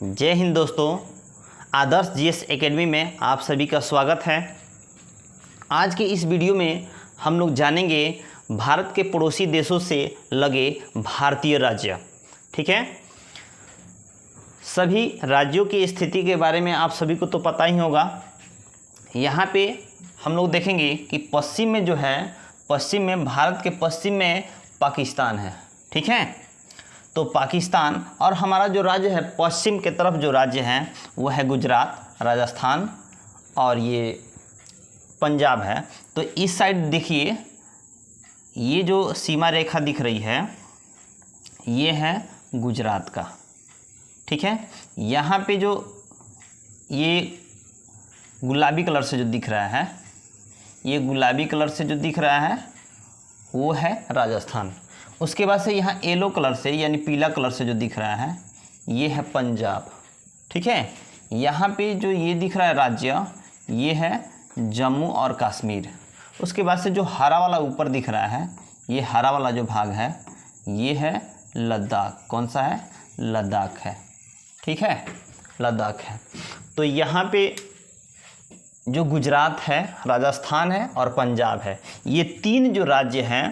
जय हिंद दोस्तों, आदर्श GS academy में आप सभी का स्वागत है। आज के इस वीडियो में हम लोग जानेंगे भारत के पड़ोसी देशों से लगे भारतीय राज्य। ठीक है, सभी राज्यों की स्थिति के बारे में आप सभी को तो पता ही होगा। यहाँ पे हम लोग देखेंगे कि पश्चिम में जो है, पश्चिम में भारत के पश्चिम में पाकिस्तान है। ठीक है, तो पाकिस्तान और हमारा जो राज्य है पश्चिम के तरफ जो राज्य हैं वो है गुजरात, राजस्थान और ये पंजाब है। तो इस साइड देखिए, ये जो सीमा रेखा दिख रही है ये है गुजरात का। ठीक है, यहाँ पे जो ये गुलाबी कलर से जो दिख रहा है, ये गुलाबी कलर से जो दिख रहा है वो है राजस्थान। उसके बाद से यहाँ येलो कलर से यानी पीला कलर से जो दिख रहा है ये है पंजाब। ठीक है, यहाँ पे जो ये दिख रहा है राज्य ये है जम्मू और कश्मीर। उसके बाद से जो हरा वाला ऊपर दिख रहा है, ये हरा वाला जो भाग है ये है लद्दाख। कौन सा है? लद्दाख है। ठीक है, लद्दाख है। तो यहाँ पे जो गुजरात है, राजस्थान है और पंजाब है, ये तीन जो राज्य हैं,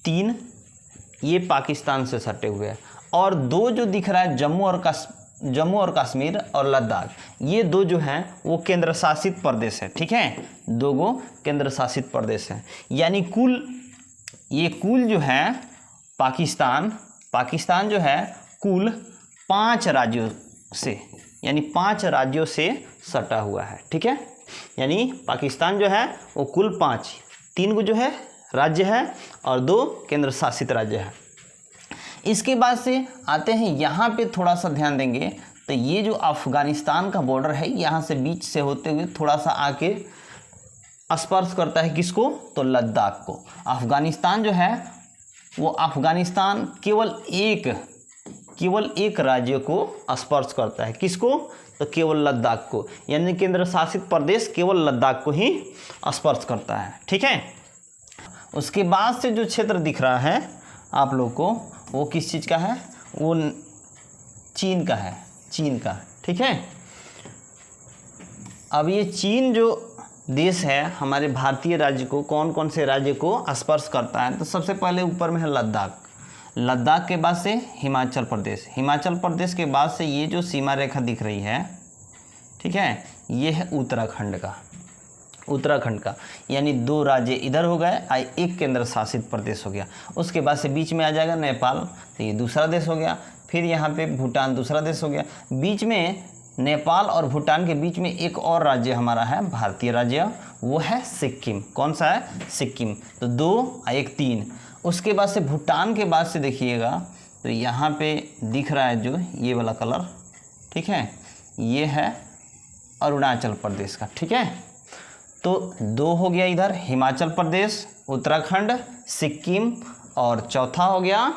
तीन ये पाकिस्तान से सटे हुए हैं। और दो जो दिख रहा है जम्मू और कश्मीर और लद्दाख, ये दो जो हैं वो केंद्र शासित प्रदेश है। ठीक है, दो गो केंद्र शासित प्रदेश हैं। यानी कुल जो है पाकिस्तान जो है कुल 5 राज्यों से, यानी 5 राज्यों से सटा हुआ है। ठीक है, यानी पाकिस्तान जो है वो कुल 5, 3 गो जो है राज्य है और 2 केंद्र शासित राज्य है। इसके बाद से आते हैं यहाँ पे, थोड़ा सा ध्यान देंगे तो ये जो अफ़गानिस्तान का बॉर्डर है यहाँ से बीच से होते हुए थोड़ा सा आके स्पर्श करता है किसको? तो लद्दाख को। अफ़गानिस्तान जो है वो अफ़गानिस्तान केवल एक राज्य को स्पर्श करता है। किसको? तो केवल लद्दाख को, यानी केंद्र शासित प्रदेश केवल लद्दाख को ही स्पर्श करता है। ठीक है, उसके बाद से जो क्षेत्र दिख रहा है आप लोग को वो किस चीज़ का है? वो चीन का है, चीन का। ठीक है, अब ये चीन जो देश है हमारे भारतीय राज्य को, कौन कौन से राज्य को स्पर्श करता है? तो सबसे पहले ऊपर में है लद्दाख के बाद से हिमाचल प्रदेश के बाद से ये जो सीमा रेखा दिख रही है, ठीक है, ये है उत्तराखंड का, यानी 2 राज्य इधर हो गए, एक केंद्र शासित प्रदेश हो गया। उसके बाद से बीच में आ जाएगा नेपाल, तो ये दूसरा देश हो गया। फिर यहाँ पे भूटान दूसरा देश हो गया। बीच में नेपाल और भूटान के बीच में एक और राज्य हमारा है भारतीय राज्य, वो है सिक्किम। कौन सा है? सिक्किम। तो 2 1 3। उसके बाद से भूटान के बाद से देखिएगा तो यहाँ पे दिख रहा है जो ये वाला कलर, ठीक है, ये है अरुणाचल प्रदेश का। ठीक है, तो 2 हो गया इधर हिमाचल प्रदेश, उत्तराखंड, सिक्किम और चौथा हो गया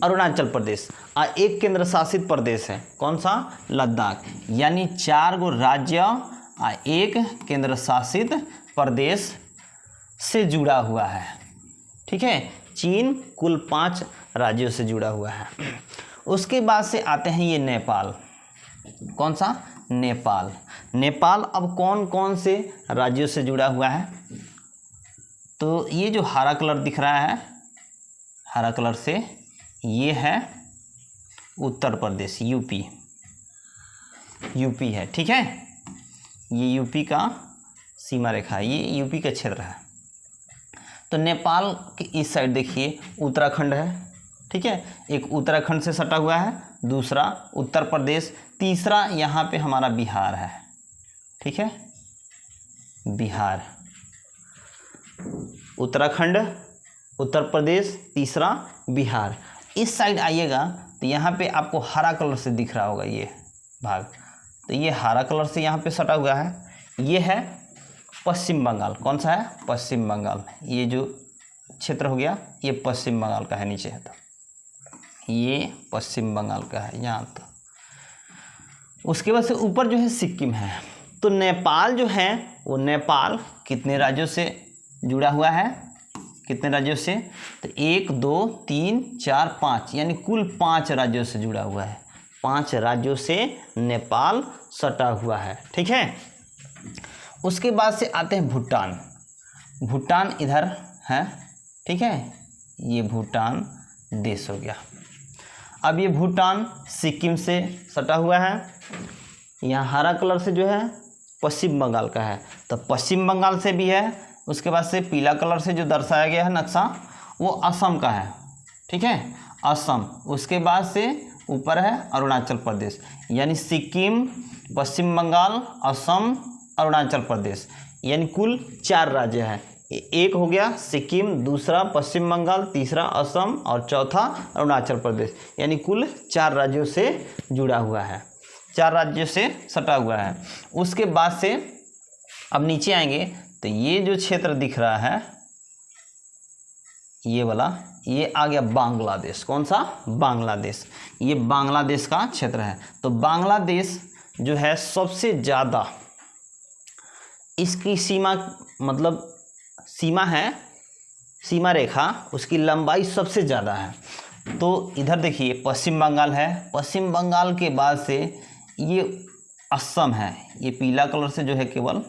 अरुणाचल प्रदेश। और एक केंद्र शासित प्रदेश है, कौन सा? लद्दाख। यानी 4 गो राज्य और एक केंद्र शासित प्रदेश से जुड़ा हुआ है। ठीक है, चीन कुल 5 राज्यों से जुड़ा हुआ है। उसके बाद से आते हैं ये नेपाल। कौन सा? नेपाल अब कौन कौन से राज्यों से जुड़ा हुआ है? तो ये जो हरा कलर दिख रहा है, हरा कलर से, ये है उत्तर प्रदेश, यूपी है। ठीक है, ये यूपी का सीमा रेखा है, ये यूपी का क्षेत्र है। तो नेपाल के इस साइड देखिए उत्तराखंड है। ठीक है, एक उत्तराखंड से सटा हुआ है, दूसरा उत्तर प्रदेश, तीसरा यहाँ पे हमारा बिहार है। ठीक है, बिहार, उत्तराखंड, उत्तर प्रदेश, तीसरा बिहार। इस साइड आइएगा तो यहाँ पे आपको हरा कलर से दिख रहा होगा ये भाग, तो ये हरा कलर से यहाँ पे सटा हुआ है, ये है पश्चिम बंगाल। कौन सा है? पश्चिम बंगाल। ये जो क्षेत्र हो गया ये पश्चिम बंगाल का है, नीचे है तो ये पश्चिम बंगाल का है यहाँ। तो उसके बाद से ऊपर जो है सिक्किम है। तो नेपाल जो है वो नेपाल कितने राज्यों से जुड़ा हुआ है? कितने राज्यों से? तो 1 2 3 4 5, यानी कुल 5 राज्यों से जुड़ा हुआ है। 5 राज्यों से नेपाल सटा हुआ है। ठीक है, उसके बाद से आते हैं भूटान। भूटान इधर है। ठीक है, ये भूटान देश हो गया। अब ये भूटान सिक्किम से सटा हुआ है। यहाँ हरा कलर से जो है पश्चिम बंगाल का है, तो पश्चिम बंगाल से भी है। उसके बाद से पीला कलर से जो दर्शाया गया है नक्शा, वो असम का है। ठीक है, असम। उसके बाद से ऊपर है अरुणाचल प्रदेश, यानी सिक्किम, पश्चिम बंगाल, असम, अरुणाचल प्रदेश, यानी कुल 4 राज्य हैं। एक हो गया सिक्किम, दूसरा पश्चिम बंगाल, तीसरा असम और चौथा अरुणाचल प्रदेश, यानी कुल 4 राज्यों से जुड़ा हुआ है, 4 राज्यों से सटा हुआ है। उसके बाद से अब नीचे आएंगे तो ये जो क्षेत्र दिख रहा है, ये वाला, ये आ गया बांग्लादेश। कौन सा? बांग्लादेश। ये बांग्लादेश का क्षेत्र है। तो बांग्लादेश जो है सबसे ज़्यादा, इसकी सीमा मतलब सीमा है, सीमा रेखा, उसकी लंबाई सबसे ज़्यादा है। तो इधर देखिए पश्चिम बंगाल है, पश्चिम बंगाल के बाद से ये असम है। ये पीला कलर से जो है केवल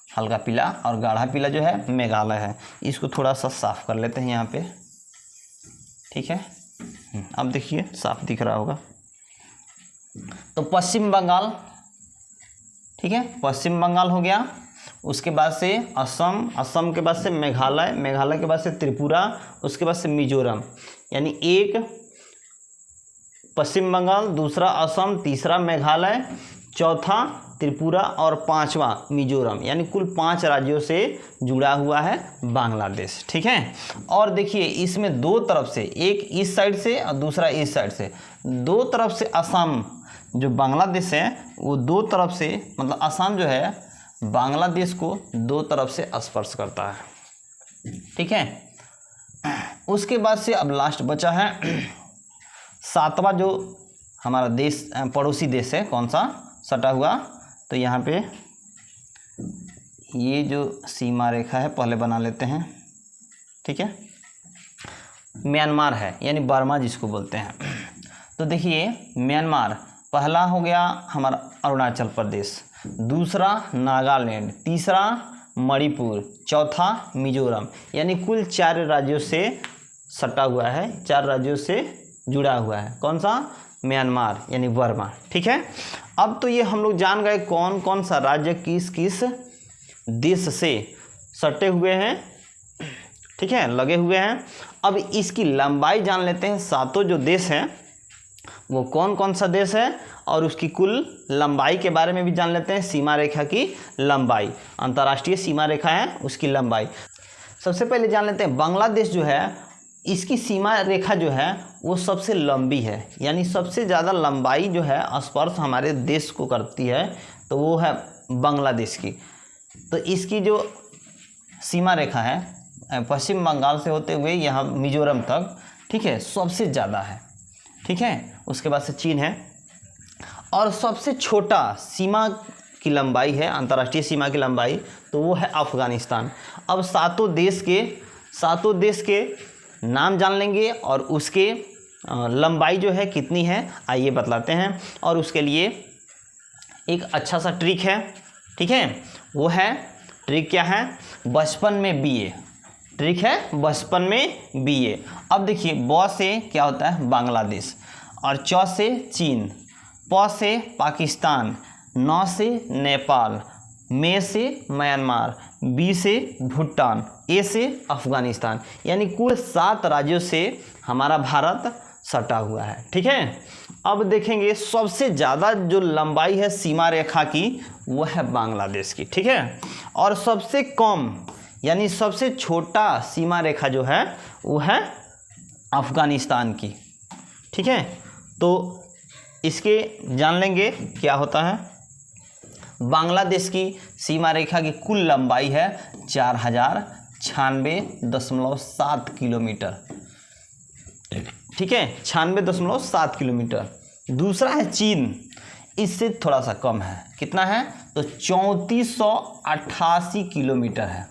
हल्का पीला और गाढ़ा पीला जो है मेघालय है। इसको थोड़ा सा साफ कर लेते हैं यहाँ पे। ठीक है, अब देखिए साफ दिख रहा होगा। तो पश्चिम बंगाल, ठीक है, पश्चिम बंगाल हो गया। उसके बाद से असम, असम के बाद से मेघालय, मेघालय के बाद से त्रिपुरा, उसके बाद से मिजोरम, यानी एक पश्चिम बंगाल, दूसरा असम, तीसरा मेघालय, चौथा त्रिपुरा और 5वां मिजोरम, यानी कुल 5 राज्यों से जुड़ा हुआ है बांग्लादेश। ठीक है, और देखिए इसमें 2 तरफ से, एक इस साइड से और दूसरा इस साइड से, 2 तरफ से असम जो बांग्लादेश है वो 2 तरफ से, मतलब असम जो है बांग्लादेश को 2 तरफ से स्पर्श करता है। ठीक है, उसके बाद से अब लास्ट बचा है 7वां जो हमारा देश, पड़ोसी देश है, कौन सा सटा हुआ। तो यहाँ पे ये जो सीमा रेखा है पहले बना लेते हैं। ठीक है, म्यांमार है, यानी बर्मा जिसको बोलते हैं। तो देखिए म्यांमार पहला हो गया हमारा अरुणाचल प्रदेश, दूसरा नागालैंड, तीसरा मणिपुर, चौथा मिजोरम, यानी कुल 4 राज्यों से सटा हुआ है, 4 राज्यों से जुड़ा हुआ है। कौन सा? म्यांमार, यानी बर्मा। ठीक है, अब तो ये हम लोग जान गए कौन कौन सा राज्य किस किस देश से सटे हुए हैं। ठीक है, लगे हुए हैं। अब इसकी लंबाई जान लेते हैं। 7 जो देश हैं वो कौन कौन सा देश है, और उसकी कुल लंबाई के बारे में भी जान लेते हैं। सीमा रेखा की लंबाई, अंतर्राष्ट्रीय सीमा रेखा है उसकी लंबाई। सबसे पहले जान लेते हैं बांग्लादेश जो है, इसकी सीमा रेखा जो है वो सबसे लंबी है, यानी सबसे ज़्यादा लंबाई जो है स्पर्श हमारे देश को करती है, तो वो है बांग्लादेश की। तो इसकी जो सीमा रेखा है पश्चिम बंगाल से होते हुए यहाँ मिजोरम तक, ठीक है, सबसे ज़्यादा है। ठीक है, उसके बाद से चीन है, और सबसे छोटा सीमा की लंबाई है, अंतर्राष्ट्रीय सीमा की लंबाई, तो वो है अफ़गानिस्तान। अब 7 देश के नाम जान लेंगे और उसके लंबाई जो है कितनी है आइए बतलाते हैं। और उसके लिए एक अच्छा सा ट्रिक है। ठीक है, वो है, ट्रिक क्या है? बचपन में बीए। ट्रिक है बचपन में बीए। अब देखिए ब से क्या होता है? बांग्लादेश, और च से चीन, प से पाकिस्तान, न से नेपाल, मे से म्यांमार, बी से भूटान, ए से अफ़गानिस्तान, यानी कुल 7 राज्यों से हमारा भारत सटा हुआ है। ठीक है, अब देखेंगे सबसे ज़्यादा जो लंबाई है सीमा रेखा की वो है बांग्लादेश की। ठीक है, और सबसे कम यानी सबसे छोटा सीमा रेखा जो है वो है अफ़गानिस्तान की। ठीक है, तो इसके जान लेंगे क्या होता है। बांग्लादेश की सीमा रेखा की कुल लंबाई है 4096.7 किलोमीटर। ठीक है, 96.7 किलोमीटर। दूसरा है चीन, इससे थोड़ा सा कम है। कितना है? तो 3488 किलोमीटर है।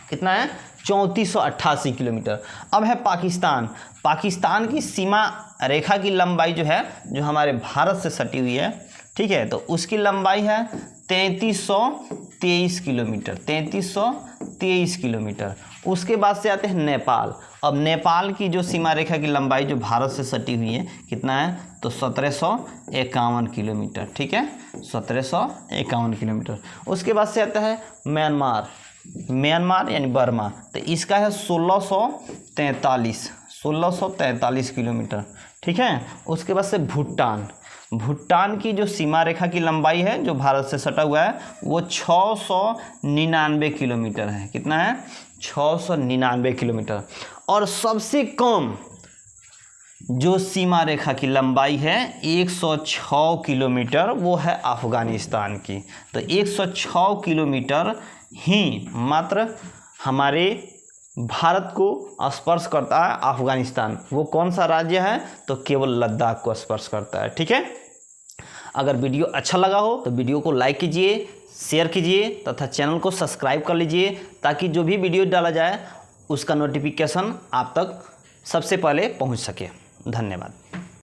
कितना है? 3488 किलोमीटर। अब है पाकिस्तान। पाकिस्तान की सीमा रेखा की लंबाई जो है, जो हमारे भारत से सटी हुई है, ठीक है, तो उसकी लंबाई है 3323 किलोमीटर, 3323 किलोमीटर। उसके बाद से आते हैं नेपाल। अब नेपाल की जो सीमा रेखा की लंबाई जो भारत से सटी हुई है कितना है, तो 1751 किलोमीटर, ठीक है, 1751 किलोमीटर। उसके बाद से आता है म्यांमार, म्यांमार यानी बर्मा, तो इसका है 1643 किलोमीटर, ठीक है। उसके बाद से भूटान, भूटान की जो सीमा रेखा की लंबाई है जो भारत से सटा हुआ है वो 699 किलोमीटर है। कितना है, 699 किलोमीटर। और सबसे कम जो सीमा रेखा की लंबाई है 106 किलोमीटर, वो है अफ़गानिस्तान की। तो 106 किलोमीटर ही मात्र हमारे भारत को स्पर्श करता है अफ़गानिस्तान। वो कौन सा राज्य है, तो केवल लद्दाख को स्पर्श करता है, ठीक है। अगर वीडियो अच्छा लगा हो तो वीडियो को लाइक कीजिए, शेयर कीजिए तथा चैनल को सब्सक्राइब कर लीजिए, ताकि जो भी वीडियो डाला जाए उसका नोटिफिकेशन आप तक सबसे पहले पहुंच सके। धन्यवाद।